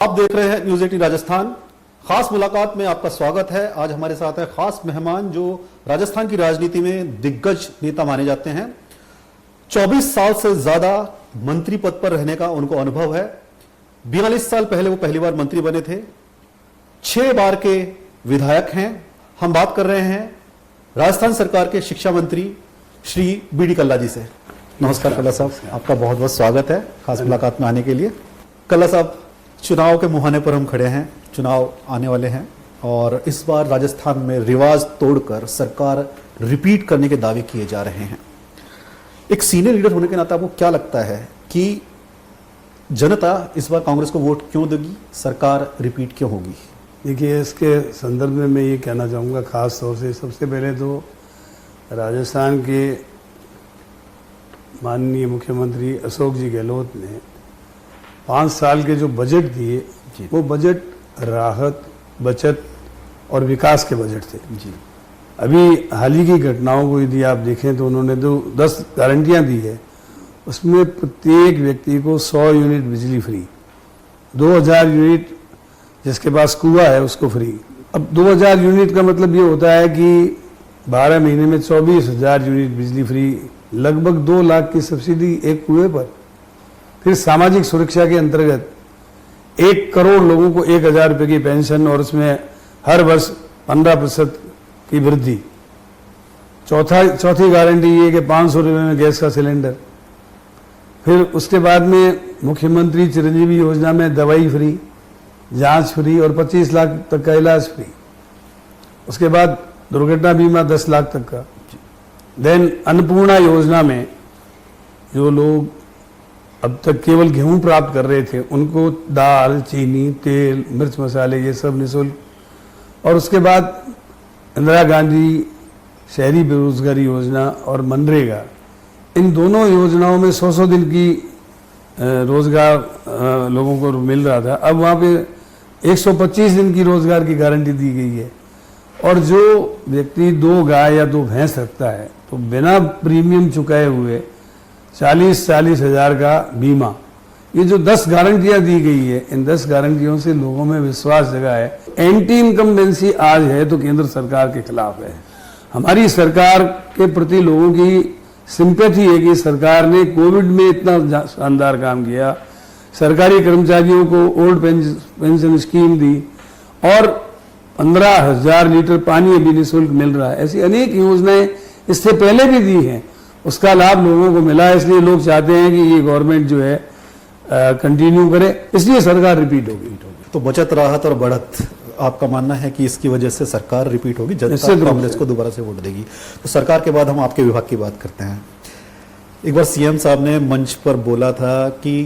आप देख रहे हैं न्यूज 18 राजस्थान। खास मुलाकात में आपका स्वागत है। आज हमारे साथ है खास मेहमान जो राजस्थान की राजनीति में दिग्गज नेता माने जाते हैं। 24 साल से ज्यादा मंत्री पद पर रहने का उनको अनुभव है। 42 साल पहले वो पहली बार मंत्री बने थे। 6 बार के विधायक हैं। हम बात कर रहे हैं राजस्थान सरकार के शिक्षा मंत्री श्री बी.डी. कल्ला जी से। नमस्कार कल्ला साहब, आपका बहुत बहुत स्वागत है खास मुलाकात में आने के लिए। कल्ला साहब, चुनाव के मुहाने पर हम खड़े हैं, चुनाव आने वाले हैं और इस बार राजस्थान में रिवाज तोड़कर सरकार रिपीट करने के दावे किए जा रहे हैं। एक सीनियर लीडर होने के नाते आपको क्या लगता है कि जनता इस बार कांग्रेस को वोट क्यों देगी, सरकार रिपीट क्यों होगी? देखिए, इसके संदर्भ में मैं ये कहना चाहूँगा, खास तौर से सबसे पहले तो राजस्थान के माननीय मुख्यमंत्री अशोक जी गहलोत ने 5 साल के जो बजट दिए वो बजट राहत, बचत और विकास के बजट थे जी। अभी हाल ही की घटनाओं को यदि आप देखें तो उन्होंने जो 10 गारंटियां दी है उसमें प्रत्येक व्यक्ति को 100 यूनिट बिजली फ्री, 2000 यूनिट जिसके पास कुआं है उसको फ्री। अब 2000 यूनिट का मतलब ये होता है कि 12 महीने में 24,000 यूनिट बिजली फ्री, लगभग 2 लाख की सब्सिडी एक कुएं पर। फिर सामाजिक सुरक्षा के अंतर्गत 1 करोड़ लोगों को 1,000 रुपये की पेंशन और उसमें हर वर्ष 15% की वृद्धि। चौथी गारंटी ये कि 500 रुपये में गैस का सिलेंडर। फिर उसके बाद में मुख्यमंत्री चिरंजीवी योजना में दवाई फ्री, जांच फ्री और 25 लाख तक का इलाज फ्री। उसके बाद दुर्घटना बीमा 10 लाख तक का। देन अन्नपूर्णा योजना में जो लोग अब तक केवल गेहूं प्राप्त कर रहे थे उनको दाल, चीनी, तेल, मिर्च मसाले ये सब निःशुल्क। और उसके बाद इंदिरा गांधी शहरी बेरोजगारी योजना और मनरेगा, इन दोनों योजनाओं में 100 दिन की रोजगार लोगों को मिल रहा था। अब वहाँ पे 125 दिन की रोजगार की गारंटी दी गई है। और जो व्यक्ति 2 गाय या 2 भैंस रखता है तो बिना प्रीमियम चुकाए हुए 40 हज़ार का बीमा। ये जो 10 गारंटियां दी गई है, इन 10 गारंटियों से लोगों में विश्वास जगा है। एंटी इनकम्बेंसी आज है तो केंद्र सरकार के खिलाफ है। हमारी सरकार के प्रति लोगों की सिंपैथी है कि सरकार ने कोविड में इतना शानदार काम किया, सरकारी कर्मचारियों को ओल्ड पेंशन स्कीम दी और 15,000 लीटर पानी अभी निःशुल्क मिल रहा है। ऐसी अनेक योजनाएं इससे पहले भी दी हैं, उसका लाभ लोगों को मिला है। इसलिए लोग चाहते हैं कि ये गवर्नमेंट जो है कंटिन्यू करे, इसलिए सरकार रिपीट होगी। तो बचत, राहत और बढ़त, आपका मानना है कि इसकी वजह से सरकार रिपीट होगी, जनता कांग्रेस को दोबारा से वोट देगी। तो सरकार के बाद हम आपके विभाग की बात करते हैं। एक बार सीएम साहब ने मंच पर बोला था कि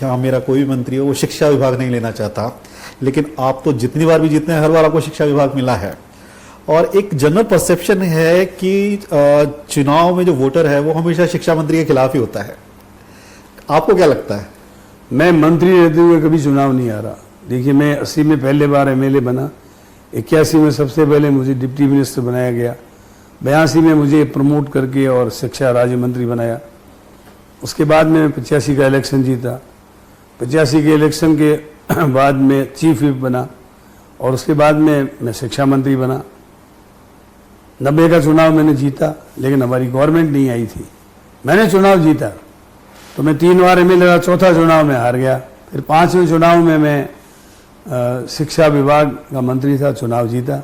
यहाँ मेरा कोई भी मंत्री हो वो शिक्षा विभाग नहीं लेना चाहता, लेकिन आप तो जितनी बार भी जीतने हैं हर बार आपको शिक्षा विभाग मिला है। और एक जनरल परसेप्शन है कि चुनाव में जो वोटर है वो हमेशा शिक्षा मंत्री के खिलाफ ही होता है। आपको क्या लगता है? मैं मंत्री रहते हुए कभी चुनाव नहीं आ रहा। देखिए, मैं 80 में पहले बार एमएलए बना, 81 में सबसे पहले मुझे डिप्टी मिनिस्टर बनाया गया, 82 में मुझे प्रमोट करके और शिक्षा राज्य मंत्री बनाया। उसके बाद में 85 का इलेक्शन जीता, 85 के इलेक्शन के बाद में चीफ व्हिप बना और उसके बाद में मैं शिक्षा मंत्री बना। 90 का चुनाव मैंने जीता, लेकिन हमारी गवर्नमेंट नहीं आई थी। मैंने चुनाव जीता तो मैं 3 बार एमएलए रहा, चौथा चुनाव में हार गया। फिर 5वें चुनाव में मैं शिक्षा विभाग का मंत्री था, चुनाव जीता।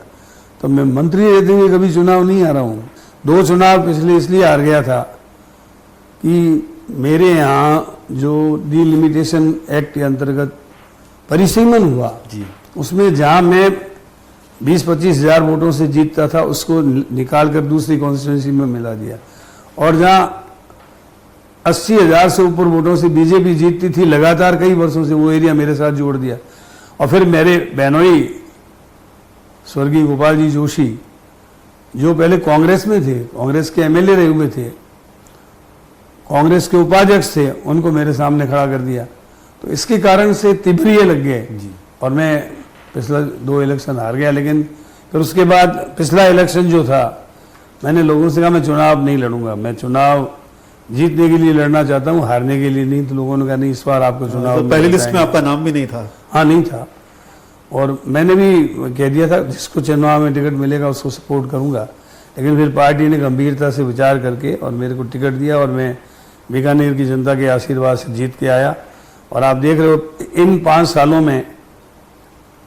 तो मैं मंत्री रहते हुए कभी चुनाव नहीं हारा हूँ। 2 चुनाव पिछले इसलिए हार गया था कि मेरे यहाँ जो डिलिमिटेशन एक्ट के अंतर्गत परिसीमन हुआ जी, उसमें जहाँ मैं 20-25 हज़ार वोटों से जीतता था उसको निकाल कर दूसरी कॉन्स्टिट्यूंसी में मिला दिया। और जहाँ 80,000 से ऊपर वोटों से बीजेपी जीतती थी लगातार कई वर्षों से, वो एरिया मेरे साथ जोड़ दिया। और फिर मेरे बहनोई स्वर्गीय गोपाल जी जोशी जो पहले कांग्रेस में थे, कांग्रेस के एमएलए रहे हुए थे, कांग्रेस के उपाध्यक्ष थे, उनको मेरे सामने खड़ा कर दिया। तो इसके कारण से तिबरिये लग गए और मैं पिछला 2 इलेक्शन हार गया। लेकिन फिर उसके बाद पिछला इलेक्शन जो था, मैंने लोगों से कहा मैं चुनाव नहीं लड़ूंगा, मैं चुनाव जीतने के लिए लड़ना चाहता हूँ, हारने के लिए नहीं। तो लोगों ने कहा नहीं, इस बार आपको चुनाव तो पहली लिस्ट में आपका नाम भी नहीं था। हाँ नहीं था, और मैंने भी कह दिया था जिसको चुनाव में टिकट मिलेगा उसको सपोर्ट करूंगा, लेकिन फिर पार्टी ने गंभीरता से विचार करके और मेरे को टिकट दिया और मैं बीकानेर की जनता के आशीर्वाद से जीत के आया। और आप देख रहे हो इन 5 सालों में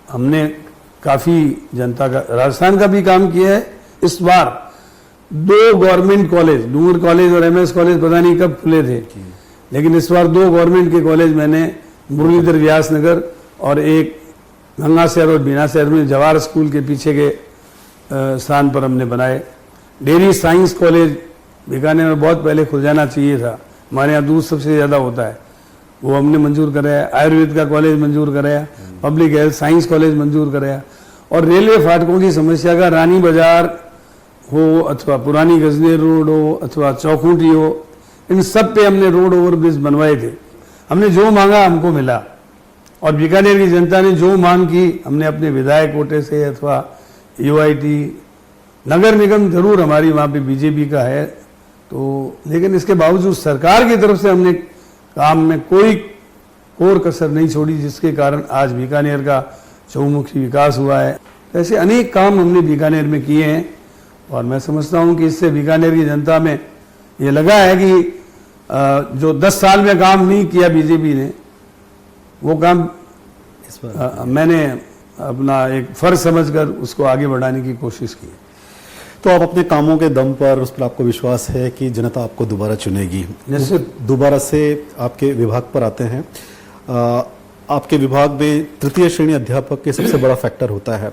हमने काफ़ी जनता का, राजस्थान का भी काम किया है। इस बार 2 गवर्नमेंट कॉलेज, डूंगर कॉलेज और MS कॉलेज पता नहीं कब खुले थे, लेकिन इस बार 2 गवर्नमेंट के कॉलेज मैंने मुरलीधर व्यास नगर और एक गंगा शहर और बीना शहर में जवाहर स्कूल के पीछे के स्थान पर हमने बनाए। डेयरी साइंस कॉलेज बीकानेर में बहुत पहले खुल जाना चाहिए था, हमारे यहाँ दूध सबसे ज़्यादा होता है, वो हमने मंजूर कराया। आयुर्वेद का कॉलेज मंजूर कराया, पब्लिक हेल्थ साइंस कॉलेज मंजूर कराया। और रेलवे फाटकों की समस्या का रानी बाजार हो अथवा पुरानी गजनेर रोड हो अथवा चौखूंटी हो, इन सब पे हमने रोड ओवर ब्रिज बनवाए थे। हमने जो मांगा हमको मिला, और बीकानेर की जनता ने जो मांग की हमने अपने विधायक कोटे से अथवा UIT, नगर निगम जरूर हमारी वहाँ पे BJP का है, तो लेकिन इसके बावजूद सरकार की तरफ से हमने काम में कोई कोर कसर नहीं छोड़ी, जिसके कारण आज बीकानेर का चहुमुखी विकास हुआ है। ऐसे अनेक काम हमने बीकानेर में किए हैं, और मैं समझता हूँ कि इससे बीकानेर की जनता में ये लगा है कि जो 10 साल में काम नहीं किया BJP ने, वो काम इस बार मैंने अपना एक फर्ज समझकर उसको आगे बढ़ाने की कोशिश की। तो आप अपने कामों के दम पर, उस पर आपको विश्वास है कि जनता आपको दोबारा चुनेगी। जैसे दोबारा से आपके विभाग पर आते हैं। आपके विभाग में तृतीय श्रेणी अध्यापक के सबसे बड़ा फैक्टर होता है।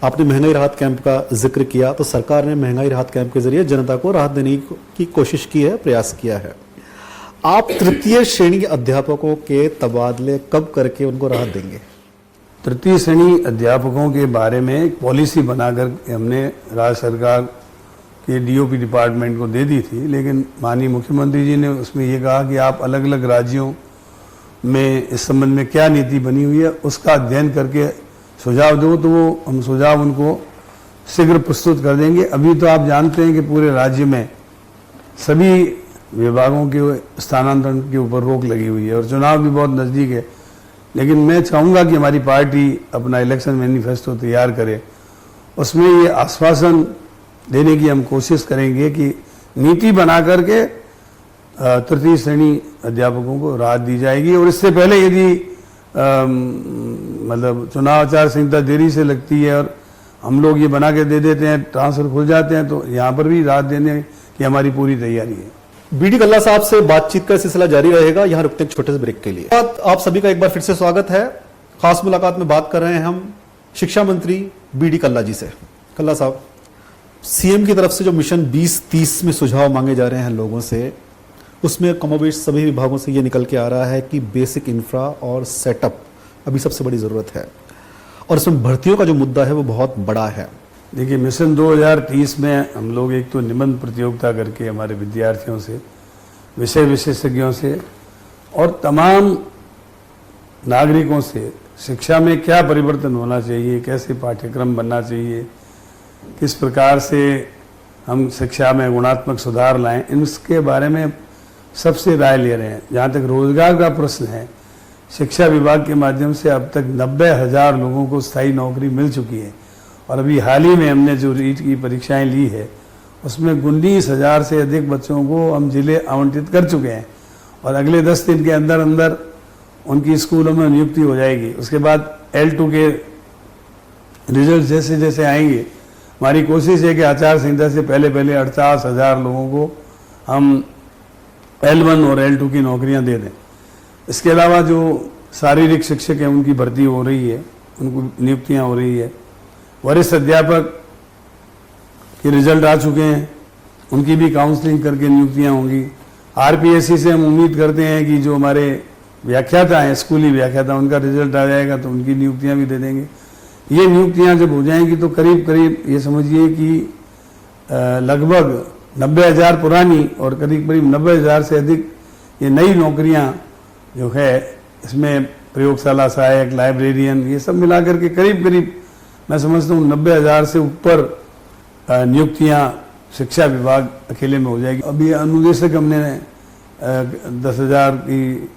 आपने महंगाई राहत कैंप का जिक्र किया, तो सरकार ने महंगाई राहत कैंप के जरिए जनता को राहत देने की कोशिश की है, प्रयास किया है। आप तृतीय श्रेणी अध्यापकों के तबादले कब करके उनको राहत देंगे? तृतीय श्रेणी अध्यापकों के बारे में एक पॉलिसी बनाकर हमने राज्य सरकार के DOP डिपार्टमेंट को दे दी थी, लेकिन माननीय मुख्यमंत्री जी ने उसमें ये कहा कि आप अलग अलग राज्यों में इस संबंध में क्या नीति बनी हुई है उसका अध्ययन करके सुझाव दो, तो वो हम सुझाव उनको शीघ्र प्रस्तुत कर देंगे। अभी तो आप जानते हैं कि पूरे राज्य में सभी विभागों के स्थानांतरण के ऊपर रोक लगी हुई है और चुनाव भी बहुत नज़दीक है, लेकिन मैं चाहूँगा कि हमारी पार्टी अपना इलेक्शन मैनिफेस्टो तैयार करे, उसमें ये आश्वासन देने की हम कोशिश करेंगे कि नीति बना करके तृतीय श्रेणी अध्यापकों को राहत दी जाएगी। और इससे पहले यदि मतलब चुनाव आचार संहिता देरी से लगती है और हम लोग ये बना के दे देते हैं, ट्रांसफर खुल जाते हैं, तो यहाँ पर भी राहत देने की हमारी पूरी तैयारी है। BD कल्ला साहब से बातचीत का सिलसिला जारी रहेगा। यहाँ रुकते हैं एक छोटे से ब्रेक के लिए। आप सभी का एक बार फिर से स्वागत है। खास मुलाकात में बात कर रहे हैं हम शिक्षा मंत्री BD कल्ला जी से। कल्ला साहब, CM की तरफ से जो मिशन 2030 में सुझाव मांगे जा रहे हैं लोगों से, उसमें कमोबेश सभी विभागों से ये निकल के आ रहा है कि बेसिक इंफ्रा और सेटअप अभी सबसे बड़ी जरूरत है, और इसमें भर्तियों का जो मुद्दा है वो बहुत बड़ा है। देखिए, मिशन 2030 में हम लोग एक तो निबंध प्रतियोगिता करके हमारे विद्यार्थियों से, विषय विशेषज्ञों से और तमाम नागरिकों से शिक्षा में क्या परिवर्तन होना चाहिए, कैसे पाठ्यक्रम बनना चाहिए, किस प्रकार से हम शिक्षा में गुणात्मक सुधार लाएं, इसके बारे में सबसे राय ले रहे हैं। जहाँ तक रोजगार का प्रश्न है, शिक्षा विभाग के माध्यम से अब तक 90,000 लोगों को स्थायी नौकरी मिल चुकी है, और अभी हाल ही में हमने जो रीट की परीक्षाएं ली है उसमें 19,000 से अधिक बच्चों को हम जिले आवंटित कर चुके हैं, और अगले 10 दिन के अंदर अंदर उनकी स्कूलों में नियुक्ति हो जाएगी। उसके बाद L2 के रिजल्ट जैसे जैसे आएंगे, हमारी कोशिश है कि आचार संहिता से पहले 48,000 लोगों को हम L1 और L2 की नौकरियां दे दें। इसके अलावा जो शारीरिक शिक्षक हैं उनकी भर्ती हो रही है, उनको नियुक्तियां हो रही है। वरिष्ठ अध्यापक के रिजल्ट आ चुके हैं, उनकी भी काउंसलिंग करके नियुक्तियां होंगी। RPSC से हम उम्मीद करते हैं कि जो हमारे व्याख्याता हैं, स्कूली व्याख्याता, उनका रिजल्ट आ जाएगा तो उनकी नियुक्तियां भी दे देंगे। ये नियुक्तियां जब हो जाएंगी तो करीब करीब ये समझिए कि लगभग 90,000 पुरानी और करीब करीब 90,000 से अधिक ये नई नौकरियां जो है, इसमें प्रयोगशाला सहायक, लाइब्रेरियन, ये सब मिलाकर के करीब करीब मैं समझता हूँ 90,000 से ऊपर नियुक्तियां शिक्षा विभाग अकेले में हो जाएगी। अभी अनुदेशक हमने 10,000 की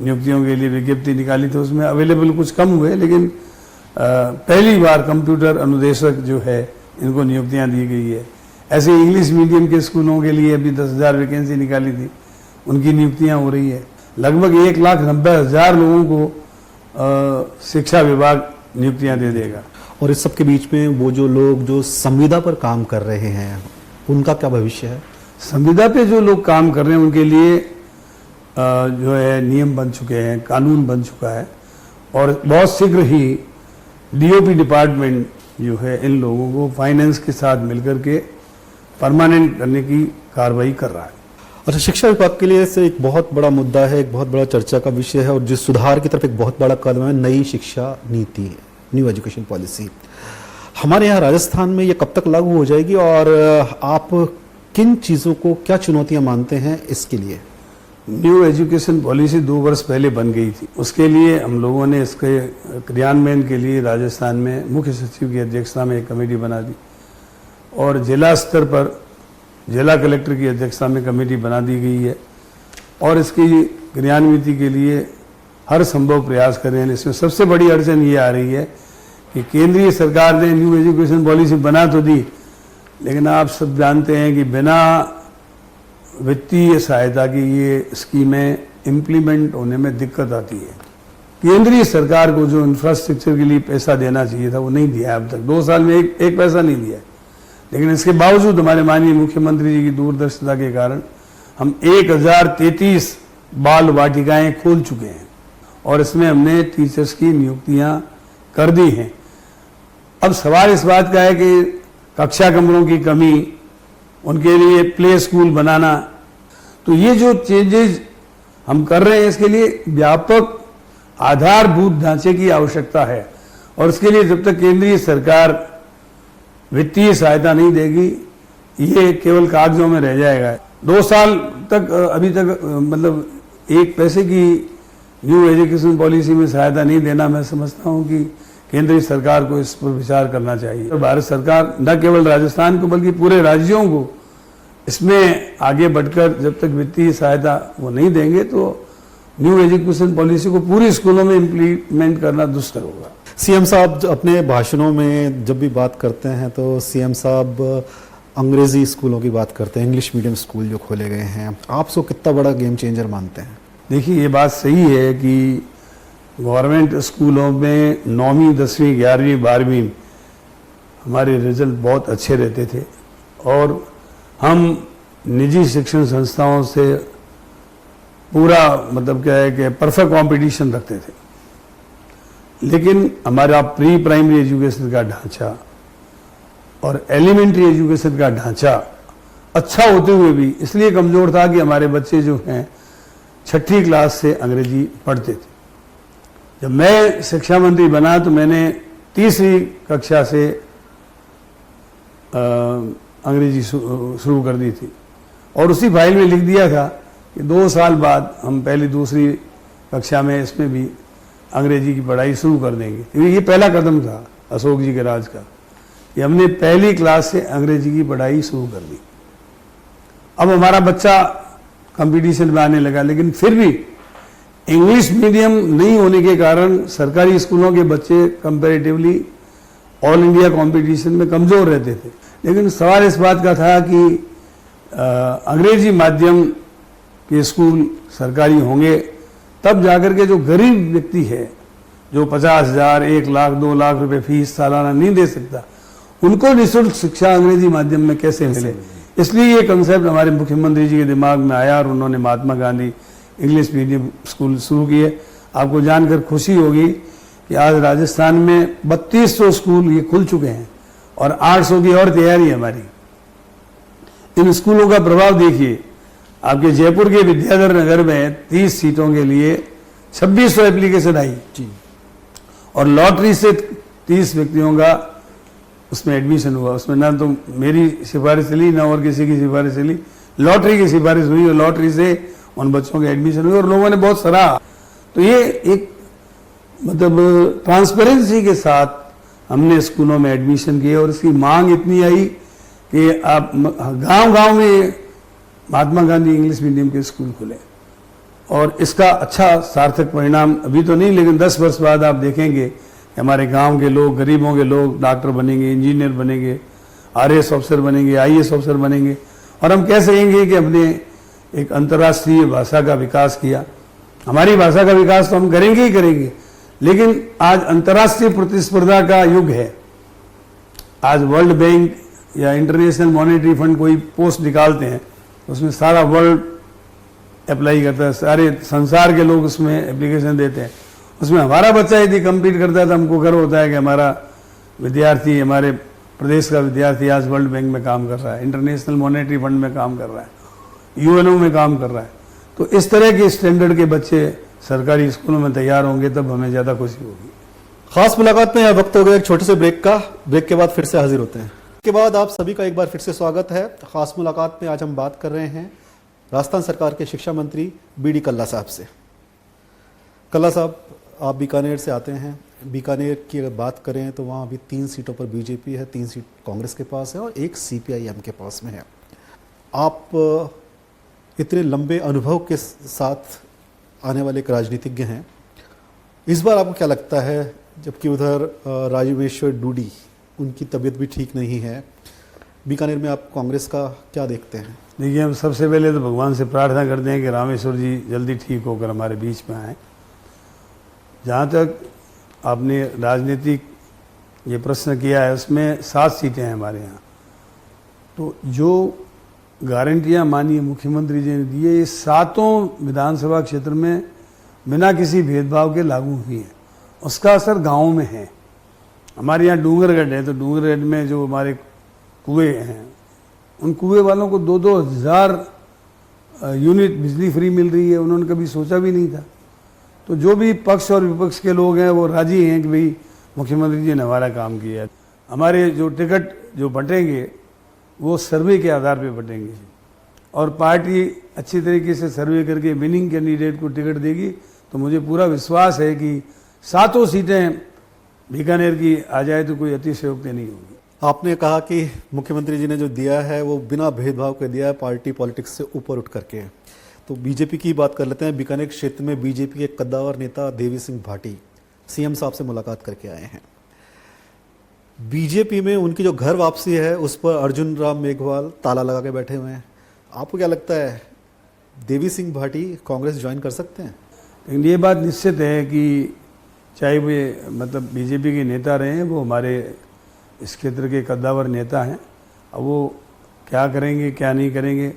नियुक्तियों के लिए विज्ञप्ति निकाली थी, उसमें अवेलेबल कुछ कम हुए, लेकिन पहली बार कंप्यूटर अनुदेशक जो है इनको नियुक्तियां दी गई है। ऐसे इंग्लिश मीडियम के स्कूलों के लिए अभी 10,000 वैकेंसी निकाली थी, उनकी नियुक्तियां हो रही है। लगभग 1,90,000 लोगों को शिक्षा विभाग नियुक्तियां दे देगा। और इस सब के बीच में वो जो लोग जो संविदा पर काम कर रहे हैं उनका क्या भविष्य है? संविदा पे जो लोग काम कर रहे हैं उनके लिए जो है नियम बन चुके हैं, कानून बन चुका है, और बहुत शीघ्र ही डीओपी डिपार्टमेंट जो है इन लोगों को फाइनेंस के साथ मिलकर के परमानेंट करने की कार्रवाई कर रहा है। अच्छा, शिक्षा विभाग के लिए से एक बहुत बड़ा मुद्दा है, एक बहुत बड़ा चर्चा का विषय है, और जिस सुधार की तरफ एक बहुत बड़ा कदम है नई शिक्षा नीति, न्यू एजुकेशन पॉलिसी। हमारे यहाँ राजस्थान में ये कब तक लागू हो जाएगी, और आप किन चीज़ों को क्या चुनौतियां मानते हैं इसके लिए? न्यू एजुकेशन पॉलिसी 2 वर्ष पहले बन गई थी। उसके लिए हम लोगों ने इसके क्रियान्वयन के लिए राजस्थान में मुख्य सचिव की अध्यक्षता में एक कमेटी बना दी, और जिला स्तर पर जिला कलेक्टर की अध्यक्षता में कमेटी बना दी गई है, और इसकी क्रियान्विति के लिए हर संभव प्रयास कर रहे हैं। इसमें सबसे बड़ी अड़चन ये आ रही है कि केंद्रीय सरकार ने न्यू एजुकेशन पॉलिसी बना तो दी, लेकिन आप सब जानते हैं कि बिना वित्तीय सहायता की ये स्कीमें इम्प्लीमेंट होने में दिक्कत आती है। केंद्रीय सरकार को जो इंफ्रास्ट्रक्चर के लिए पैसा देना चाहिए था वो नहीं दिया अब तक, 2 साल में एक पैसा नहीं दिया। लेकिन इसके बावजूद हमारे माननीय मुख्यमंत्री जी की दूरदर्शिता के कारण हम 1033 बाल वाटिकाएं खोल चुके हैं, और इसमें हमने टीचर्स की नियुक्तियां कर दी हैं। अब सवाल इस बात का है कि कक्षा कमरों की कमी, उनके लिए प्ले स्कूल बनाना, तो ये जो चेंजेस हम कर रहे हैं इसके लिए व्यापक आधारभूत ढांचे की आवश्यकता है, और इसके लिए जब तक केंद्रीय सरकार वित्तीय सहायता नहीं देगी ये केवल कागजों में रह जाएगा। 2 साल तक अभी तक मतलब 1 पैसे की न्यू एजुकेशन पॉलिसी में सहायता नहीं देना, मैं समझता हूं कि केंद्रीय सरकार को इस पर विचार करना चाहिए। और भारत सरकार न केवल राजस्थान को बल्कि पूरे राज्यों को इसमें आगे बढ़कर जब तक वित्तीय सहायता वो नहीं देंगे तो न्यू एजुकेशन पॉलिसी को पूरी स्कूलों में इम्प्लीमेंट करना दुष्कर होगा। सीएम साहब अपने भाषणों में जब भी बात करते हैं तो सीएम साहब अंग्रेजी स्कूलों की बात करते हैं, इंग्लिश मीडियम स्कूल जो खोले गए हैं, आप उसको कितना बड़ा गेम चेंजर मानते हैं? देखिए, ये बात सही है कि गवर्नमेंट स्कूलों में 9वीं 10वीं 11वीं 12वीं हमारे रिजल्ट बहुत अच्छे रहते थे, और हम निजी शिक्षण संस्थाओं से पूरा मतलब क्या है कि परफेक्ट कंपटीशन रखते थे। लेकिन हमारा प्री प्राइमरी एजुकेशन का ढांचा और एलिमेंट्री एजुकेशन का ढांचा अच्छा होते हुए भी इसलिए कमजोर था कि हमारे बच्चे जो हैं 6ठी क्लास से अंग्रेजी पढ़ते थे। जब मैं शिक्षा मंत्री बना तो मैंने 3री कक्षा से अंग्रेजी शुरू कर दी थी, और उसी फाइल में लिख दिया था कि 2 साल बाद हम पहली दूसरी कक्षा में इसमें भी अंग्रेजी की पढ़ाई शुरू कर देंगे। क्योंकि ये पहला कदम था अशोक जी के राज का कि हमने पहली क्लास से अंग्रेजी की पढ़ाई शुरू कर दी। अब हमारा बच्चा कंपटीशन में आने लगा, लेकिन फिर भी इंग्लिश मीडियम नहीं होने के कारण सरकारी स्कूलों के बच्चे कंपैरेटिवली ऑल इंडिया कंपटीशन में कमजोर रहते थे। लेकिन सवाल इस बात का था कि अंग्रेजी माध्यम के स्कूल सरकारी होंगे तब जाकर के जो गरीब व्यक्ति है, जो 50,000 1 लाख 2 लाख रुपए फीस सालाना नहीं दे सकता, उनको निःशुल्क शिक्षा अंग्रेजी माध्यम में कैसे मिले। इसलिए ये कंसेप्ट हमारे मुख्यमंत्री जी के दिमाग में आया और उन्होंने Mahatma Gandhi English medium school शुरू किए। आपको जानकर खुशी होगी कि आज राजस्थान में 3200 स्कूल ये खुल चुके हैं और 800 की और तैयारी है हमारी। इन स्कूलों का प्रभाव देखिए, आपके जयपुर के विद्याधर नगर में 30 सीटों के लिए 2600 एप्लीकेशन आई और लॉटरी से 30 व्यक्तियों का उसमें एडमिशन हुआ। उसमें ना तो मेरी सिफारिश चली ना और किसी की सिफारिश चली, लॉटरी की सिफारिश हुई और लॉटरी से उन बच्चों के एडमिशन हुए और लोगों ने बहुत सराहा। तो ये एक मतलब ट्रांसपेरेंसी के साथ हमने स्कूलों में एडमिशन किए और इसकी मांग इतनी आई कि आप गांव-गांव में महात्मा गांधी इंग्लिश मीडियम के स्कूल खुले और इसका अच्छा सार्थक परिणाम अभी तो नहीं, लेकिन 10 वर्ष बाद आप देखेंगे कि हमारे गांव के लोग, गरीबों के लोग डॉक्टर बनेंगे, इंजीनियर बनेंगे, आरएएस ऑफिसर बनेंगे, आईएएस ऑफिसर बनेंगे, और हम कह सकेंगे कि हमने एक अंतर्राष्ट्रीय भाषा का विकास किया। हमारी भाषा का विकास तो हम करेंगे ही करेंगे, लेकिन आज अंतर्राष्ट्रीय प्रतिस्पर्धा का युग है। आज वर्ल्ड बैंक या इंटरनेशनल मॉनेटरी फंड कोई पोस्ट निकालते हैं, उसमें सारा वर्ल्ड अप्लाई करता है, सारे संसार के लोग उसमें एप्लीकेशन देते हैं। उसमें हमारा बच्चा यदि कम्पीट करता है तो हमको गर्व होता है कि हमारा विद्यार्थी, हमारे प्रदेश का विद्यार्थी आज वर्ल्ड बैंक में काम कर रहा है, इंटरनेशनल मॉनेटरी फंड में काम कर रहा है, यूएनओ में काम कर रहा है। तो इस तरह के स्टैंडर्ड के बच्चे सरकारी स्कूलों में तैयार होंगे, तब हमें ज़्यादा खुशी होगी। खास मुलाकात में यह वक्त हो गया एक छोटे से ब्रेक का। ब्रेक के बाद फिर से हाजिर होते हैं। के बाद आप सभी का एक बार फिर से स्वागत है। खास मुलाकात में आज हम बात कर रहे हैं राजस्थान सरकार के शिक्षा मंत्री बीडी कल्ला साहब से। कल्ला साहब, आप बीकानेर से आते हैं। बीकानेर की अगर बात करें तो वहाँ अभी 3 सीटों पर बीजेपी है, 3 सीट कांग्रेस के पास है और 1 सीपीआईएम के पास में है। आप इतने लंबे अनुभव के साथ आने वाले एक राजनीतिज्ञ हैं। इस बार आपको क्या लगता है, जबकि उधर राजेश्वर डूडी, उनकी तबीयत भी ठीक नहीं है, बीकानेर में आप कांग्रेस का क्या देखते हैं? देखिए, हम सबसे पहले तो भगवान से प्रार्थना करते हैं कि रामेश्वर जी जल्दी ठीक होकर हमारे बीच में आए। जहाँ तक आपने राजनीतिक ये प्रश्न किया है, उसमें 7 सीटें हैं हमारे यहाँ। तो जो गारंटियाँ माननीय मुख्यमंत्री जी ने दी है, ये 7 विधानसभा क्षेत्र में बिना किसी भेदभाव के लागू हुई है। उसका असर गाँव में है। हमारे यहाँ डूंगरगढ़ है, तो डूंगरगढ़ में जो हमारे कुएँ हैं, उन कुएँ वालों को 2-2 हज़ार यूनिट बिजली फ्री मिल रही है। उन्होंने कभी सोचा भी नहीं था। तो जो भी पक्ष और विपक्ष के लोग हैं वो राजी हैं कि भाई मुख्यमंत्री जी ने हमारा काम किया है। हमारे जो टिकट जो बटेंगे वो सर्वे के आधार पे बटेंगे, और पार्टी अच्छी तरीके से सर्वे करके विनिंग कैंडिडेट को टिकट देगी। तो मुझे पूरा विश्वास है कि 7 सीटें बीकानेर की आ जाए तो कोई अतिशयोक्ति नहीं होगी। आपने कहा कि मुख्यमंत्री जी ने जो दिया है वो बिना भेदभाव के दिया है, पार्टी पॉलिटिक्स से ऊपर उठ करके। तो बीजेपी की बात कर लेते हैं। बीकानेर क्षेत्र में बीजेपी के कद्दावर नेता देवी सिंह भाटी सीएम साहब से मुलाकात करके आए हैं। बीजेपी में उनकी जो घर वापसी है उस पर अर्जुन राम मेघवाल ताला लगा के बैठे हुए हैं। आपको क्या लगता है, देवी सिंह भाटी कांग्रेस ज्वाइन कर सकते हैं? लेकिन ये बात निश्चित है कि चाहे वे मतलब बीजेपी के नेता रहे हैं, वो हमारे इस क्षेत्र के कद्दावर नेता हैं। अब वो क्या करेंगे क्या नहीं करेंगे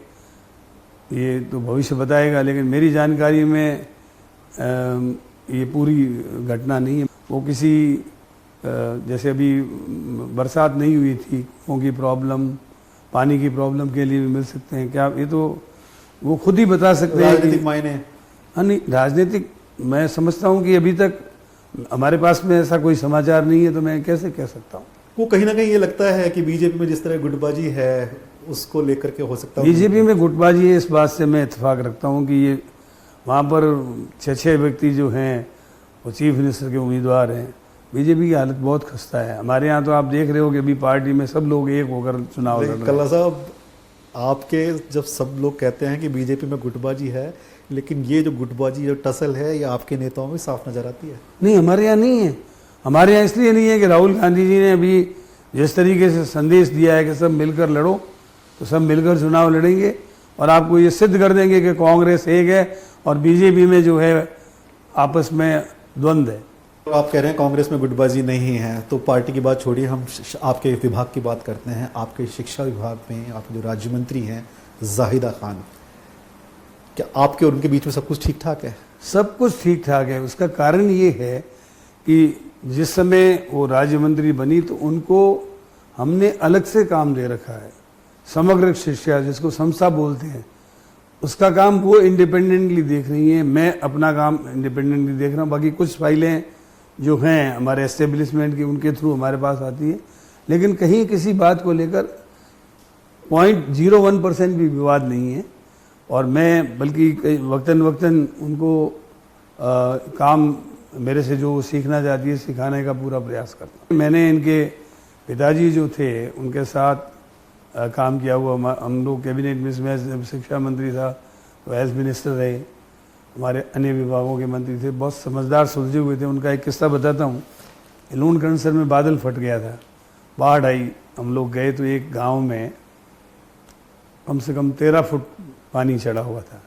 ये तो भविष्य बताएगा, लेकिन मेरी जानकारी में ये पूरी घटना नहीं है। वो किसी जैसे अभी बरसात नहीं हुई थी, कुओं की प्रॉब्लम, पानी की प्रॉब्लम के लिए भी मिल सकते हैं क्या, ये तो वो खुद ही बता सकते हैं। राजनीतिक मायने? हाँ, नहीं राजनीतिक मैं समझता हूँ कि अभी तक हमारे पास में ऐसा कोई समाचार नहीं है, तो मैं कैसे कह सकता हूँ। वो कहीं ना कहीं ये लगता है कि बीजेपी में जिस तरह गुटबाजी है उसको लेकर के हो सकता है। बीजेपी में गुटबाजी है, इस बात से मैं इत्तेफाक रखता हूँ कि ये वहाँ पर 6 व्यक्ति जो हैं वो चीफ मिनिस्टर के उम्मीदवार हैं। बीजेपी की हालत बहुत खस्ता है। हमारे यहाँ तो आप देख रहे हो कि अभी पार्टी में सब लोग एक होकर चुनाव लड़ रहे हैं। कल्ला साहब, आपके जब सब लोग कहते हैं कि बीजेपी में गुटबाजी है, लेकिन ये जो गुटबाजी जो टसल है ये आपके नेताओं में साफ नजर आती है। नहीं, हमारे यहाँ नहीं है। हमारे यहाँ इसलिए नहीं है कि राहुल गांधी जी ने अभी जिस तरीके से संदेश दिया है कि सब मिलकर लड़ो, तो सब मिलकर चुनाव लड़ेंगे और आपको ये सिद्ध कर देंगे कि कांग्रेस एक है और बीजेपी में जो है आपस में द्वंद्व है। तो आप कह रहे हैं कांग्रेस में गुटबाजी नहीं है, तो पार्टी की बात छोड़िए, हम आपके विभाग की बात करते हैं। आपके शिक्षा विभाग में आपके जो राज्य मंत्री हैं जाहिदा खान, क्या आपके और उनके बीच में सब कुछ ठीक ठाक है? सब कुछ ठीक ठाक है। उसका कारण ये है कि जिस समय वो राज्य मंत्री बनी तो उनको हमने अलग से काम दे रखा है, समग्र शिक्षा जिसको समसा बोलते हैं, उसका काम वो इंडिपेंडेंटली देख रही है। मैं अपना काम इंडिपेंडेंटली देख रहा हूँ। बाकी कुछ फाइलें जो हैं हमारे एस्टेब्लिशमेंट की, उनके थ्रू हमारे पास आती है, लेकिन कहीं किसी बात को लेकर 0.01% भी विवाद नहीं है। और मैं बल्कि वक्तन वक्तन उनको काम मेरे से जो सीखना चाहती है सिखाने का पूरा प्रयास करता हूँ। मैंने इनके पिताजी जो थे उनके साथ काम किया हुआ। हम लोग कैबिनेट में, मैं शिक्षा मंत्री था तो हेल्थ मिनिस्टर रहे, हमारे अन्य विभागों के मंत्री थे, बहुत समझदार सुलझे हुए थे। उनका एक किस्सा बताता हूँ। लूणकरणसर में बादल फट गया था, बाढ़ आई, हम लोग गए तो एक गांव में कम से कम 13 फुट पानी चढ़ा हुआ था।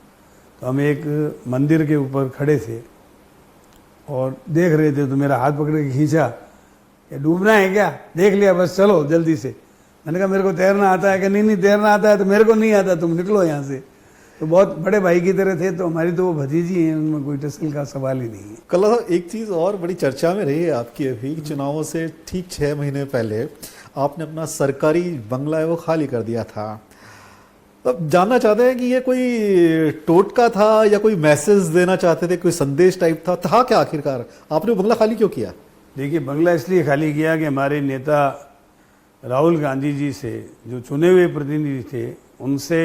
तो हम एक मंदिर के ऊपर खड़े थे और देख रहे थे, तो मेरा हाथ पकड़ के खींचा, ये डूबना है क्या, देख लिया बस चलो जल्दी से। मैंने कहा मेरे को तैरना आता है? कि नहीं तैरना आता है तो मेरे को नहीं आता, तुम निकलो यहाँ से। तो बहुत बड़े भाई की तरह थे। तो हमारी तो वो भतीजी हैं, उनमें कोई टसल का सवाल ही नहीं है। कल एक चीज और बड़ी चर्चा में रही है आपकी, अभी चुनावों से ठीक 6 महीने पहले आपने अपना सरकारी बंगला है वो खाली कर दिया था। अब जानना चाहते हैं कि ये कोई टोटका था या कोई मैसेज देना चाहते थे, कोई संदेश टाइप था क्या आखिरकार? आपने वो बंगला खाली क्यों किया? देखिए, बंगला इसलिए खाली किया कि हमारे नेता राहुल गांधी जी से, जो चुने हुए प्रतिनिधि थे, उनसे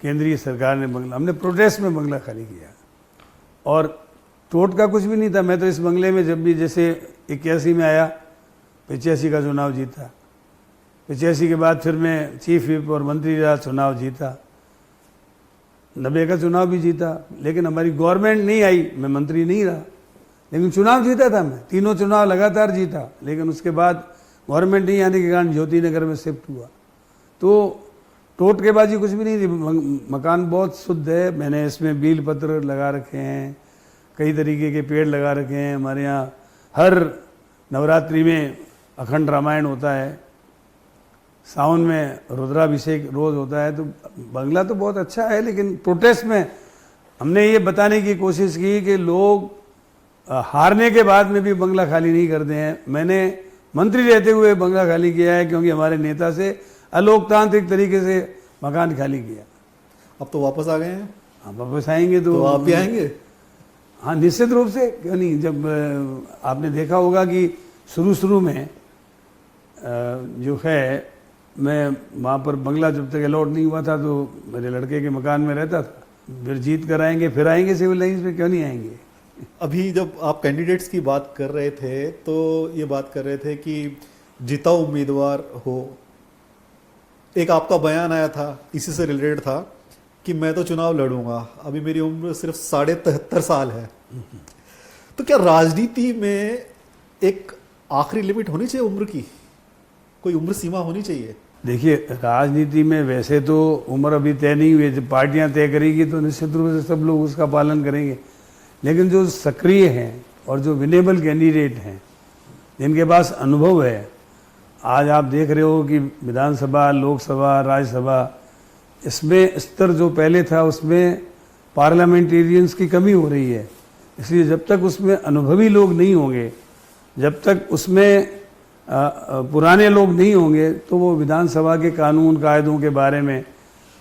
केंद्रीय सरकार ने बंगला, हमने प्रोटेस्ट में बंगला खाली किया। और टोटका कुछ भी नहीं था। मैं तो इस बंगले में जब भी, जैसे 81 में आया, 85 का चुनाव जीता, 85 के बाद फिर मैं चीफ व्हिप और मंत्री रहा, चुनाव जीता, 90 का चुनाव भी जीता। लेकिन हमारी गवर्नमेंट नहीं आई, मैं मंत्री नहीं रहा, लेकिन चुनाव जीता था। मैं तीनों चुनाव लगातार जीता। लेकिन उसके बाद गवर्नमेंट नहीं आने के कारण ज्योति नगर में शिफ्ट हुआ। तो टोटकेबाजी कुछ भी नहीं थी। मकान बहुत शुद्ध है। मैंने इसमें बील पत्र लगा रखे हैं, कई तरीके के पेड़ लगा रखे हैं। हमारे यहाँ हर नवरात्रि में अखंड रामायण होता है, सावन में रुद्राभिषेक रोज होता है। तो बंगला तो बहुत अच्छा है। लेकिन प्रोटेस्ट में हमने ये बताने की कोशिश की कि लोग हारने के बाद में भी बंगला खाली नहीं करते हैं। मैंने मंत्री रहते हुए बंगला खाली किया है, क्योंकि हमारे नेता से अलोकतांत्रिक तरीके से मकान खाली किया। अब तो वापस आ गए हैं। हाँ, वापस आएंगे तो आप भी आएंगे? हाँ, निश्चित रूप से, क्यों नहीं। जब आपने देखा होगा कि शुरू में जो है, मैं वहाँ पर बंगला जब तक अलॉट नहीं हुआ था तो मेरे लड़के के मकान में रहता था। फिर जीत कर आएंगे, फिर आएंगे सिविल लाइन्स में, क्यों नहीं आएंगे। अभी जब आप कैंडिडेट्स की बात कर रहे थे तो ये बात कर रहे थे कि जीता उम्मीदवार हो। एक आपका बयान आया था, इसी से रिलेटेड था, कि मैं तो चुनाव लड़ूंगा, अभी मेरी उम्र सिर्फ 73.5 साल है। तो क्या राजनीति में एक आखिरी लिमिट होनी चाहिए उम्र की? कोई उम्र सीमा होनी चाहिए? देखिए, राजनीति में वैसे तो उम्र अभी तय नहीं हुई है। जब पार्टियां तय करेगी तो निश्चित रूप से सब लोग उसका पालन करेंगे। लेकिन जो सक्रिय हैं और जो विनेबल कैंडिडेट हैं, जिनके पास अनुभव है, आज आप देख रहे हो कि विधानसभा, लोकसभा, राज्यसभा, इसमें स्तर जो पहले था उसमें पार्लियामेंटेरियंस की कमी हो रही है। इसलिए जब तक उसमें अनुभवी लोग नहीं होंगे, जब तक उसमें पुराने लोग नहीं होंगे, तो वो विधानसभा के कानून कायदों के बारे में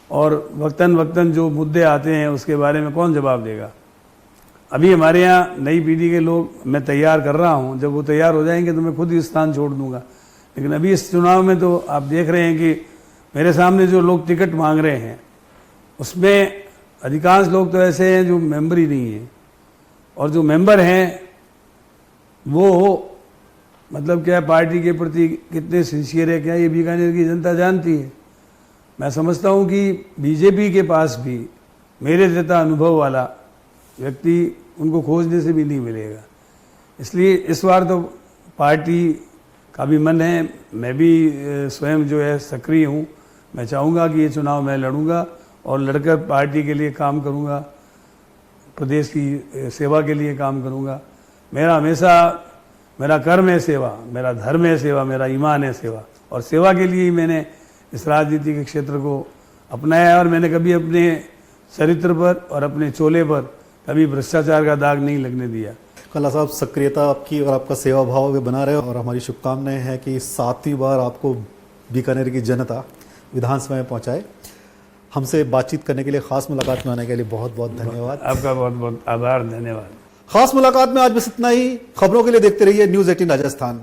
और वक्तन जो मुद्दे आते हैं उसके बारे में कौन जवाब देगा। अभी हमारे यहाँ नई पीढ़ी के लोग मैं तैयार कर रहा हूँ। जब वो तैयार हो जाएंगे तो मैं खुद ही स्थान छोड़ दूंगा। लेकिन अभी इस चुनाव में तो आप देख रहे हैं कि मेरे सामने जो लोग टिकट मांग रहे हैं, उसमें अधिकांश लोग तो ऐसे हैं जो मेंबर ही नहीं है। और जो मेंबर हैं वो मतलब क्या, पार्टी के प्रति कितने सिंसियर है, क्या ये बीकानेर की जनता जानती है। मैं समझता हूँ कि बीजेपी के पास भी मेरे जैसा अनुभव वाला व्यक्ति उनको खोजने से भी नहीं मिलेगा। इसलिए इस बार तो पार्टी का भी मन है, मैं भी स्वयं जो है सक्रिय हूँ। मैं चाहूँगा कि ये चुनाव मैं लड़ूंगा और लड़कर पार्टी के लिए काम करूँगा, प्रदेश की सेवा के लिए काम करूँगा। मेरा हमेशा, मेरा कर्म है सेवा, मेरा धर्म है सेवा, मेरा ईमान है सेवा, और सेवा के लिए ही मैंने इस राजनीति के क्षेत्र को अपनाया है। और मैंने कभी अपने चरित्र पर और अपने चोले पर कभी भ्रष्टाचार का दाग नहीं लगने दिया। कल्ला साहब, सक्रियता आपकी और आपका सेवा भाव भी बना रहे, और हमारी शुभकामनाएं हैं कि 7वीं बार आपको बीकानेर की जनता विधानसभा में पहुंचाए। हमसे बातचीत करने के लिए, खास मुलाकात में आने के लिए बहुत बहुत धन्यवाद। आपका बहुत बहुत आभार, धन्यवाद। खास मुलाकात में आज बस इतना ही। खबरों के लिए देखते रहिए न्यूज़ 18 राजस्थान।